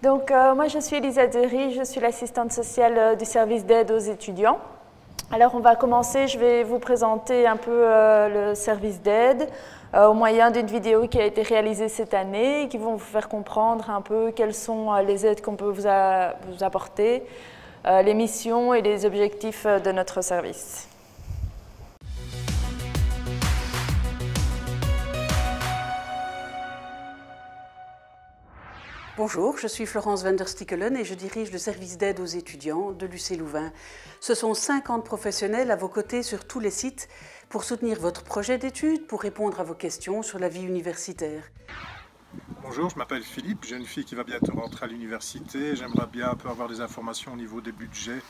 Donc, moi, je suis Elisa Dery, je suis l'assistante sociale du service d'aide aux étudiants. Alors, on va commencer, je vais vous présenter un peu le service d'aide au moyen d'une vidéo qui a été réalisée cette année et qui vont vous faire comprendre un peu quelles sont les aides qu'on peut vous apporter, les missions et les objectifs de notre service. Bonjour, je suis Florence van der Stickelen et je dirige le service d'aide aux étudiants de l'UC Louvain. Ce sont 50 professionnels à vos côtés sur tous les sites pour soutenir votre projet d'études, pour répondre à vos questions sur la vie universitaire. Bonjour, je m'appelle Philippe, j'ai une fille qui va bientôt rentrer à l'université. J'aimerais bien un peu avoir des informations au niveau des budgets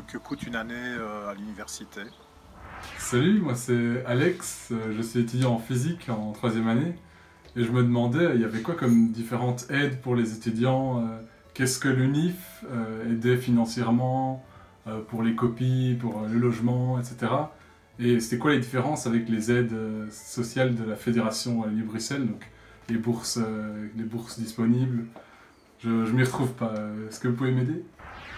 que coûte une année à l'université. Salut, moi c'est Alex, je suis étudiant en physique en 3e année. Et je me demandais, il y avait quoi comme différentes aides pour les étudiants? Qu'est-ce que l'UNIF aidait financièrement pour les copies, pour le logement, etc. Et c'était quoi les différences avec les aides sociales de la Fédération Wallonie-Bruxelles, donc les bourses disponibles? Je m'y retrouve pas. Est-ce que vous pouvez m'aider?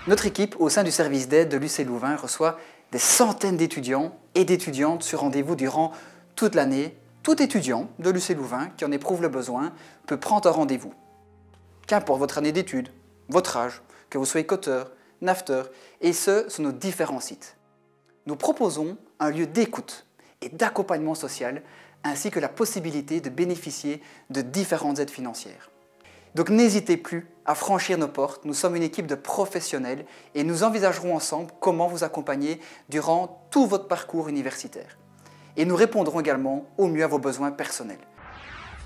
Notre équipe, au sein du service d'aide de l'UC Louvain, reçoit des centaines d'étudiants et d'étudiantes sur rendez-vous durant toute l'année. Tout étudiant de l'UC Louvain qui en éprouve le besoin peut prendre un rendez-vous. Qu'importe votre année d'études, votre âge, que vous soyez coteur, NAFTER, et ce, sur nos différents sites. Nous proposons un lieu d'écoute et d'accompagnement social, ainsi que la possibilité de bénéficier de différentes aides financières. Donc n'hésitez plus à franchir nos portes, nous sommes une équipe de professionnels et nous envisagerons ensemble comment vous accompagner durant tout votre parcours universitaire. Et nous répondrons également au mieux à vos besoins personnels.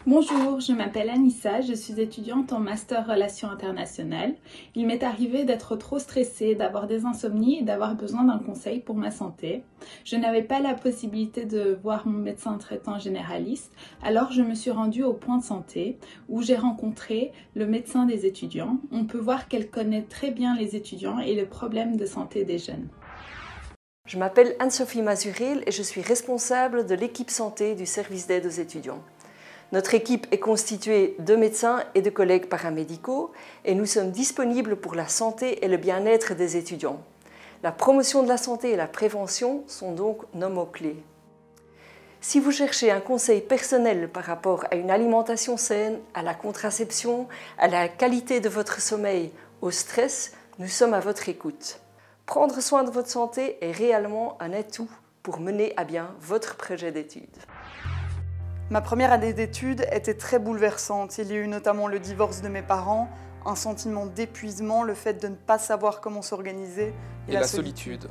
Bonjour, je m'appelle Anissa, je suis étudiante en Master Relations Internationales. Il m'est arrivé d'être trop stressée, d'avoir des insomnies et d'avoir besoin d'un conseil pour ma santé. Je n'avais pas la possibilité de voir mon médecin traitant généraliste, alors je me suis rendue au point de santé où j'ai rencontré le médecin des étudiants. On peut voir qu'elle connaît très bien les étudiants et le problème de santé des jeunes. Je m'appelle Anne-Sophie Mazurel et je suis responsable de l'équipe santé du service d'aide aux étudiants. Notre équipe est constituée de médecins et de collègues paramédicaux et nous sommes disponibles pour la santé et le bien-être des étudiants. La promotion de la santé et la prévention sont donc nos mots-clés. Si vous cherchez un conseil personnel par rapport à une alimentation saine, à la contraception, à la qualité de votre sommeil, au stress, nous sommes à votre écoute. Prendre soin de votre santé est réellement un atout pour mener à bien votre projet d'études. Ma première année d'études était très bouleversante. Il y a eu notamment le divorce de mes parents, un sentiment d'épuisement, le fait de ne pas savoir comment s'organiser et la solitude.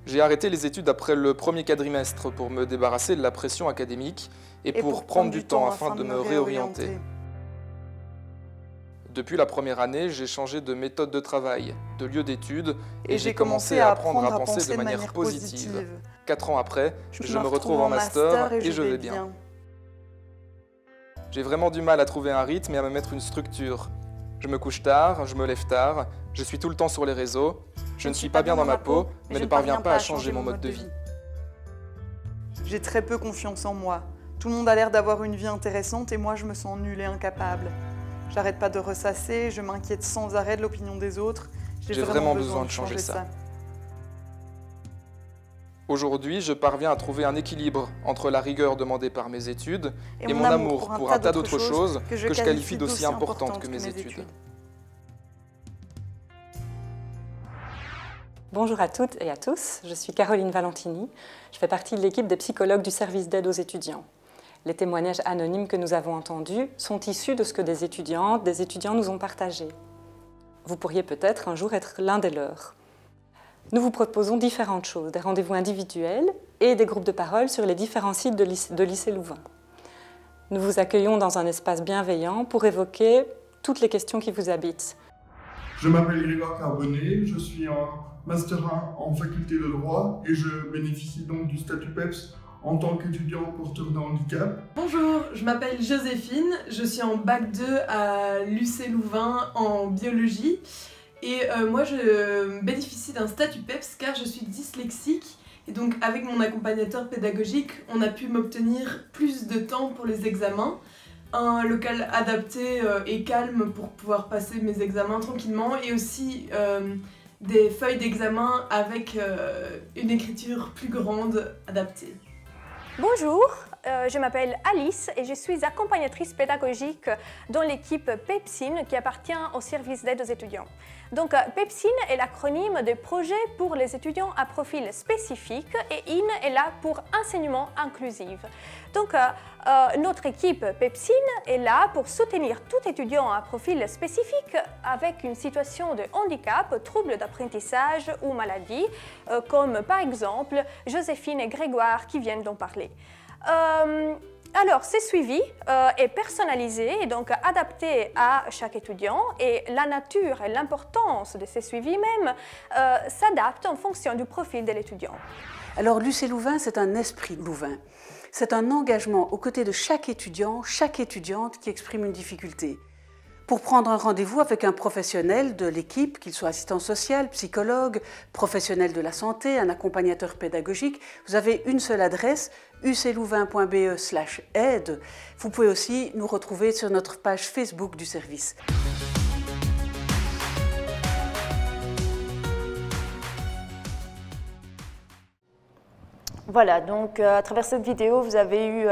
J'ai arrêté les études après le premier quadrimestre pour me débarrasser de la pression académique et pour prendre du temps afin de me réorienter. Depuis la première année, j'ai changé de méthode de travail, de lieu d'études et j'ai commencé à apprendre à penser de manière positive. 4 ans après, je me retrouve en master et je vais bien. J'ai vraiment du mal à trouver un rythme et à me mettre une structure. Je me couche tard, je me lève tard, je suis tout le temps sur les réseaux, je ne suis pas bien dans ma peau, mais ne parviens pas à changer mon mode de vie. J'ai très peu confiance en moi. Tout le monde a l'air d'avoir une vie intéressante et moi je me sens nulle et incapable. J'arrête pas de ressasser, je m'inquiète sans arrêt de l'opinion des autres. J'ai vraiment besoin de changer ça. Aujourd'hui, je parviens à trouver un équilibre entre la rigueur demandée par mes études et mon amour pour un tas d'autres choses que je qualifie d'aussi importantes que mes études. Bonjour à toutes et à tous, je suis Caroline Valentini. Je fais partie de l'équipe des psychologues du service d'aide aux étudiants. Les témoignages anonymes que nous avons entendus sont issus de ce que des étudiants nous ont partagé. Vous pourriez peut-être un jour être l'un des leurs. Nous vous proposons différentes choses, des rendez-vous individuels et des groupes de parole sur les différents sites de lycée Louvain. Nous vous accueillons dans un espace bienveillant pour évoquer toutes les questions qui vous habitent. Je m'appelle Grégoire Carbonnet, je suis en Master 1 en faculté de droit et je bénéficie donc du statut PEPS en tant qu'étudiant porteur de handicap. Bonjour, je m'appelle Joséphine, je suis en bac 2 à l'UC Louvain en biologie et moi je bénéficie d'un statut PEPS car je suis dyslexique et donc avec mon accompagnateur pédagogique on a pu m'obtenir plus de temps pour les examens un local adapté et calme pour pouvoir passer mes examens tranquillement, et aussi des feuilles d'examen avec une écriture plus grande adaptée. Bonjour, je m'appelle Alice et je suis accompagnatrice pédagogique dans l'équipe PEPSIN qui appartient au service d'aide aux étudiants. Donc PEPSIN est l'acronyme de projet pour les étudiants à profil spécifique et IN est là pour enseignement inclusif. Donc notre équipe PEPSIN est là pour soutenir tout étudiant à profil spécifique avec une situation de handicap, trouble d'apprentissage ou maladie, comme par exemple Joséphine et Grégoire qui viennent d'en parler. Alors, ces suivis est personnalisé et donc adapté à chaque étudiant, et la nature et l'importance de ces suivis même s'adaptent en fonction du profil de l'étudiant. Alors, l'UC Louvain, c'est un esprit Louvain. C'est un engagement aux côtés de chaque étudiant, chaque étudiante qui exprime une difficulté. Pour prendre un rendez-vous avec un professionnel de l'équipe, qu'il soit assistant social, psychologue, professionnel de la santé, un accompagnateur pédagogique, vous avez une seule adresse, uclouvain.be/aide. Vous pouvez aussi nous retrouver sur notre page Facebook du service. Voilà, donc à travers cette vidéo, vous avez eu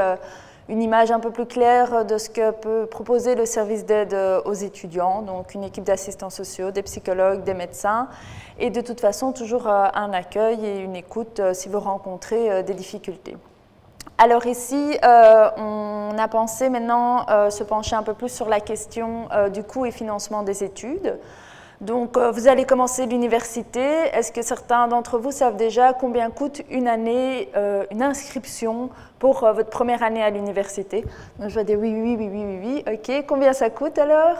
une image un peu plus claire de ce que peut proposer le service d'aide aux étudiants, donc une équipe d'assistants sociaux, des psychologues, des médecins, et de toute façon toujours un accueil et une écoute si vous rencontrez des difficultés. Alors ici, on a pensé maintenant se pencher un peu plus sur la question du coût et financement des études. Donc, vous allez commencer l'université. Est-ce que certains d'entre vous savent déjà combien coûte une année, une inscription pour votre première année à l'université? Donc, je vais dire oui. OK. Combien ça coûte alors?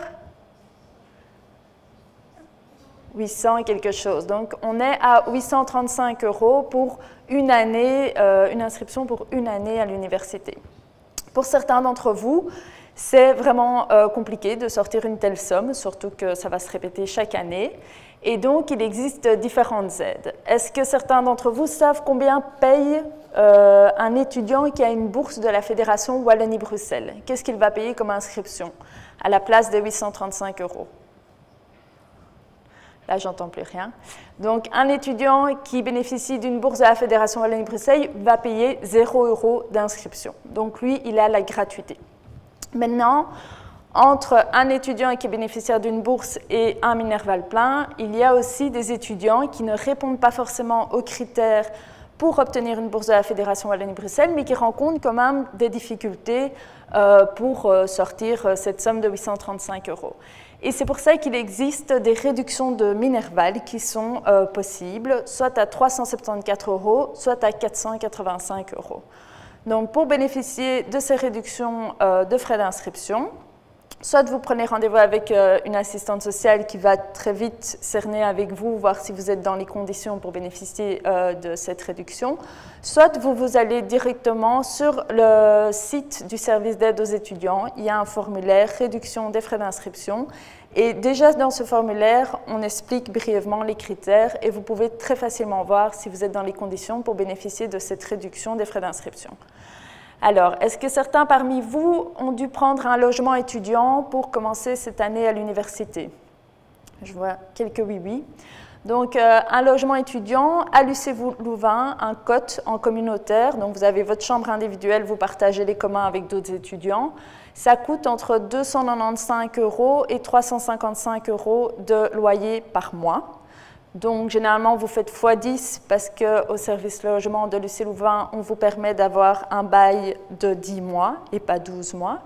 800 et quelque chose. Donc, on est à 835 € pour une année, une inscription pour une année à l'université. Pour certains d'entre vous, c'est vraiment compliqué de sortir une telle somme, surtout que ça va se répéter chaque année. Et donc, il existe différentes aides. Est-ce que certains d'entre vous savent combien paye un étudiant qui a une bourse de la Fédération Wallonie-Bruxelles? Qu'est-ce qu'il va payer comme inscription à la place des 835 €? Là, j'entends plus rien. Donc, un étudiant qui bénéficie d'une bourse de la Fédération Wallonie-Bruxelles va payer 0 € d'inscription. Donc, lui, il a la gratuité. Maintenant, entre un étudiant qui est bénéficiaire d'une bourse et un Minerval plein, il y a aussi des étudiants qui ne répondent pas forcément aux critères pour obtenir une bourse de la Fédération Wallonie-Bruxelles, mais qui rencontrent quand même des difficultés pour sortir cette somme de 835 €. Et c'est pour ça qu'il existe des réductions de Minerval qui sont possibles, soit à 374 €, soit à 485 €. Donc, pour bénéficier de ces réductions de frais d'inscription, soit vous prenez rendez-vous avec une assistante sociale qui va très vite cerner avec vous, voir si vous êtes dans les conditions pour bénéficier de cette réduction, soit vous allez directement sur le site du service d'aide aux étudiants. Il y a un formulaire réduction des frais d'inscription. Et déjà dans ce formulaire, on explique brièvement les critères et vous pouvez très facilement voir si vous êtes dans les conditions pour bénéficier de cette réduction des frais d'inscription. Alors, est-ce que certains parmi vous ont dû prendre un logement étudiant pour commencer cette année à l'université? Je vois quelques oui. Donc, un logement étudiant à l'UC Louvain, un cote en communautaire. Donc, vous avez votre chambre individuelle, vous partagez les communs avec d'autres étudiants. Ça coûte entre 295 € et 355 € de loyer par mois. Donc, généralement, vous faites x10 parce qu'au service logement de l'UC Louvain, on vous permet d'avoir un bail de 10 mois et pas 12 mois.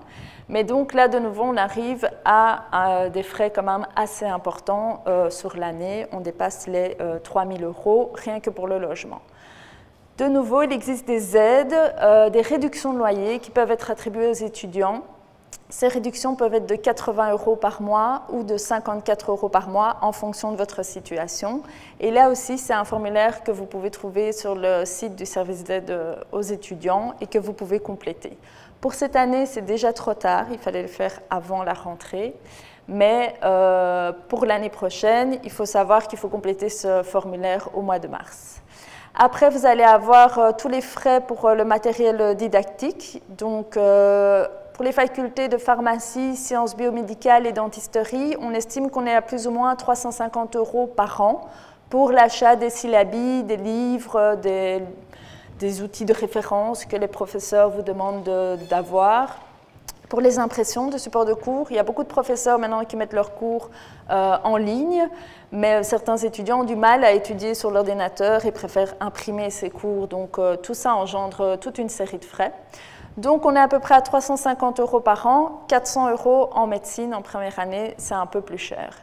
Mais donc, là, de nouveau, on arrive à des frais quand même assez importants sur l'année. On dépasse les 3 000 € rien que pour le logement. De nouveau, il existe des aides, des réductions de loyer qui peuvent être attribuées aux étudiants. Ces réductions peuvent être de 80 € par mois ou de 54 € par mois en fonction de votre situation. Et là aussi, c'est un formulaire que vous pouvez trouver sur le site du service d'aide aux étudiants et que vous pouvez compléter. Pour cette année, c'est déjà trop tard, il fallait le faire avant la rentrée. Mais pour l'année prochaine, il faut savoir qu'il faut compléter ce formulaire au mois de mars. Après, vous allez avoir tous les frais pour le matériel didactique. Donc, Pour les facultés de pharmacie, sciences biomédicales et dentisterie, on estime qu'on est à plus ou moins 350 € par an pour l'achat des syllabis, des livres, des outils de référence que les professeurs vous demandent d'avoir. Pour les impressions de support de cours, il y a beaucoup de professeurs maintenant qui mettent leurs cours en ligne, mais certains étudiants ont du mal à étudier sur l'ordinateur et préfèrent imprimer ces cours. Donc tout ça engendre toute une série de frais. Donc on est à peu près à 350 € par an, 400 € en médecine en première année, c'est un peu plus cher.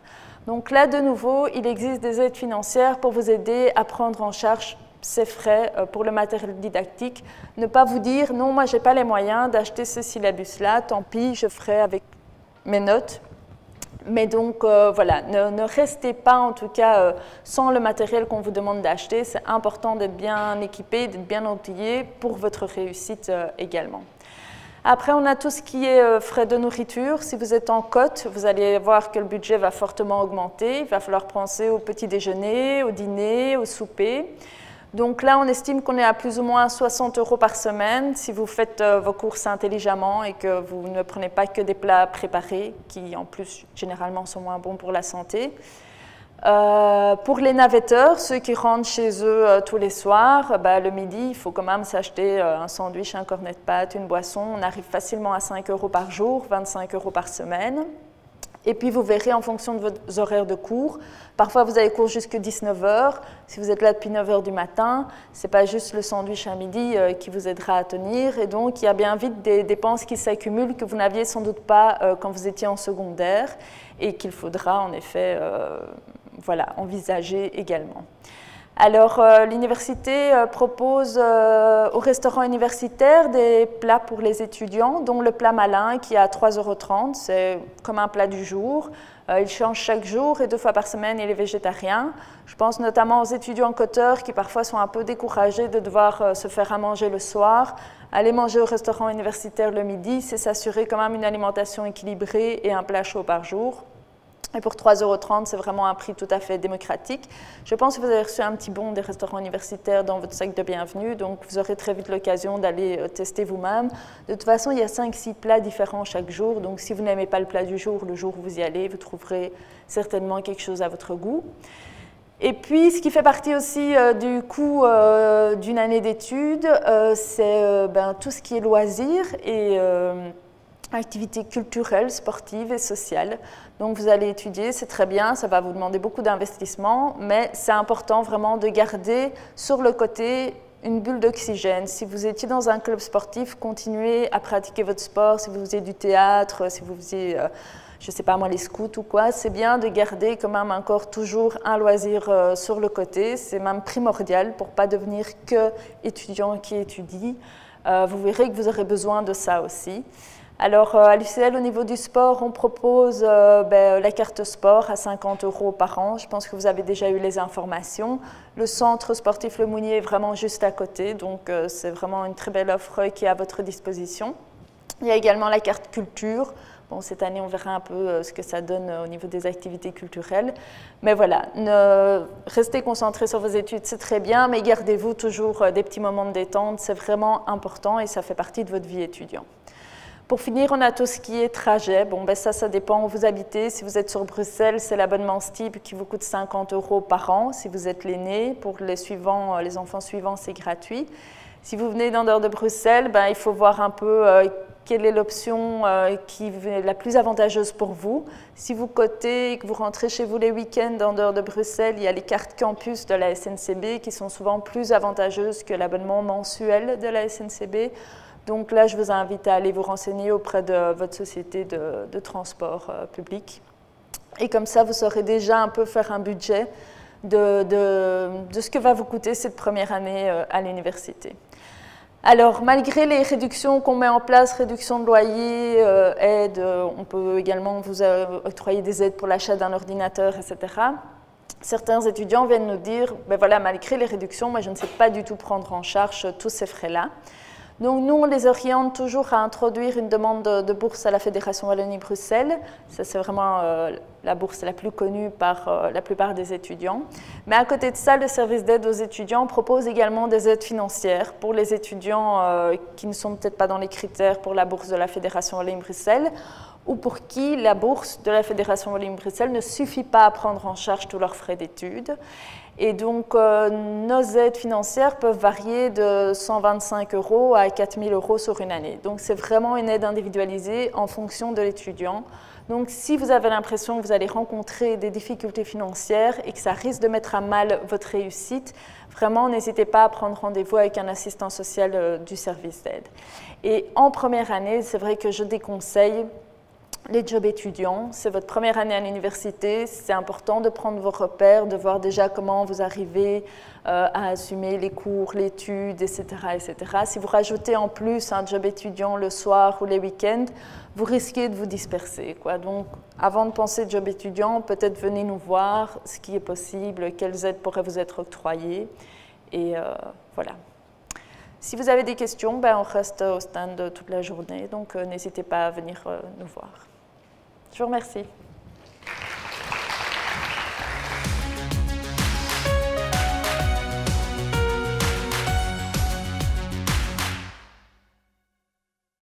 Donc là, de nouveau, il existe des aides financières pour vous aider à prendre en charge ces frais pour le matériel didactique. Ne pas vous dire, non, moi, je n'ai pas les moyens d'acheter ce syllabus-là, tant pis, je ferai avec mes notes. Mais donc, voilà, ne restez pas, en tout cas, sans le matériel qu'on vous demande d'acheter. C'est important d'être bien équipé, d'être bien outillé pour votre réussite également. Après, on a tout ce qui est frais de nourriture. Si vous êtes en cote, vous allez voir que le budget va fortement augmenter. Il va falloir penser au petit déjeuner, au dîner, au souper. Donc là, on estime qu'on est à plus ou moins 60 € par semaine si vous faites vos courses intelligemment et que vous ne prenez pas que des plats préparés qui, en plus, généralement sont moins bons pour la santé. Pour les navetteurs, ceux qui rentrent chez eux tous les soirs, le midi, il faut quand même s'acheter un sandwich, un cornet de pâtes, une boisson. On arrive facilement à 5 € par jour, 25 € par semaine. Et puis vous verrez en fonction de vos horaires de cours. Parfois vous avez cours jusqu'à 19 h. Si vous êtes là depuis 9 h du matin, ce n'est pas juste le sandwich à midi qui vous aidera à tenir. Et donc il y a bien vite des dépenses qui s'accumulent que vous n'aviez sans doute pas quand vous étiez en secondaire et qu'il faudra en effet voilà, envisager également. Alors, l'université propose au restaurant universitaire des plats pour les étudiants, dont le plat malin qui est à 3,30 €. C'est comme un plat du jour. Il change chaque jour et 2 fois par semaine, il est végétarien. Je pense notamment aux étudiants coteurs qui parfois sont un peu découragés de devoir se faire à manger le soir. Aller manger au restaurant universitaire le midi, c'est s'assurer quand même une alimentation équilibrée et un plat chaud par jour. Et pour 3,30 €, c'est vraiment un prix tout à fait démocratique. Je pense que vous avez reçu un petit bon des restaurants universitaires dans votre sac de bienvenue, donc vous aurez très vite l'occasion d'aller tester vous-même. De toute façon, il y a 5-6 plats différents chaque jour, donc si vous n'aimez pas le plat du jour, le jour où vous y allez, vous trouverez certainement quelque chose à votre goût. Et puis, ce qui fait partie aussi du coût d'une année d'études, c'est tout ce qui est loisirs et activités culturelles, sportives et sociales. Donc vous allez étudier, c'est très bien, ça va vous demander beaucoup d'investissement, mais c'est important vraiment de garder sur le côté une bulle d'oxygène. Si vous étiez dans un club sportif, continuez à pratiquer votre sport. Si vous faisiez du théâtre, si vous faisiez, je ne sais pas moi, les scouts ou quoi, c'est bien de garder quand même encore toujours un loisir sur le côté. C'est même primordial pour ne pas devenir que étudiant qui étudie. Vous verrez que vous aurez besoin de ça aussi. Alors, à l'UCL, au niveau du sport, on propose la carte sport à 50 € par an. Je pense que vous avez déjà eu les informations. Le centre sportif Le Mounier est vraiment juste à côté, donc c'est vraiment une très belle offre qui est à votre disposition. Il y a également la carte culture. Bon, cette année, on verra un peu ce que ça donne au niveau des activités culturelles. Mais voilà, restez concentrés sur vos études, c'est très bien, mais gardez-vous toujours des petits moments de détente. C'est vraiment important et ça fait partie de votre vie étudiante. Pour finir, on a tout ce qui est trajet. Bon, ça dépend où vous habitez. Si vous êtes sur Bruxelles, c'est l'abonnement STIB qui vous coûte 50 € par an. Si vous êtes l'aîné, pour les enfants suivants, c'est gratuit. Si vous venez d'en dehors de Bruxelles, il faut voir un peu quelle est l'option qui est la plus avantageuse pour vous. Si vous cotez et que vous rentrez chez vous les week-ends en dehors de Bruxelles, il y a les cartes campus de la SNCB qui sont souvent plus avantageuses que l'abonnement mensuel de la SNCB. Donc là, je vous invite à aller vous renseigner auprès de votre société de transport public. Et comme ça, vous saurez déjà un peu faire un budget de ce que va vous coûter cette première année à l'université. Alors, malgré les réductions qu'on met en place, réduction de loyer, aides, on peut également vous octroyer des aides pour l'achat d'un ordinateur, etc. Certains étudiants viennent nous dire, voilà, malgré les réductions, moi je ne sais pas du tout prendre en charge tous ces frais-là. Donc nous, on les oriente toujours à introduire une demande de bourse à la Fédération Wallonie-Bruxelles. Ça, c'est vraiment la bourse la plus connue par la plupart des étudiants. Mais à côté de ça, le service d'aide aux étudiants propose également des aides financières pour les étudiants qui ne sont peut-être pas dans les critères pour la bourse de la Fédération Wallonie-Bruxelles ou pour qui la bourse de la Fédération Wallonie-Bruxelles ne suffit pas à prendre en charge tous leurs frais d'études. Et donc, nos aides financières peuvent varier de 125 € à 4 000 € sur une année. Donc, c'est vraiment une aide individualisée en fonction de l'étudiant. Donc, si vous avez l'impression que vous allez rencontrer des difficultés financières et que ça risque de mettre à mal votre réussite, vraiment, n'hésitez pas à prendre rendez-vous avec un assistant social du service d'aide. Et en première année, c'est vrai que je déconseille les jobs étudiants. C'est votre première année à l'université, c'est important de prendre vos repères, de voir déjà comment vous arrivez à assumer les cours, l'étude, etc., etc. Si vous rajoutez en plus un job étudiant le soir ou les week-ends, vous risquez de vous disperser, quoi. Donc, avant de penser job étudiant, peut-être venez nous voir ce qui est possible, quelles aides pourraient vous être octroyées. Et voilà. Si vous avez des questions, on reste au stand toute la journée, donc n'hésitez pas à venir nous voir. Je vous remercie.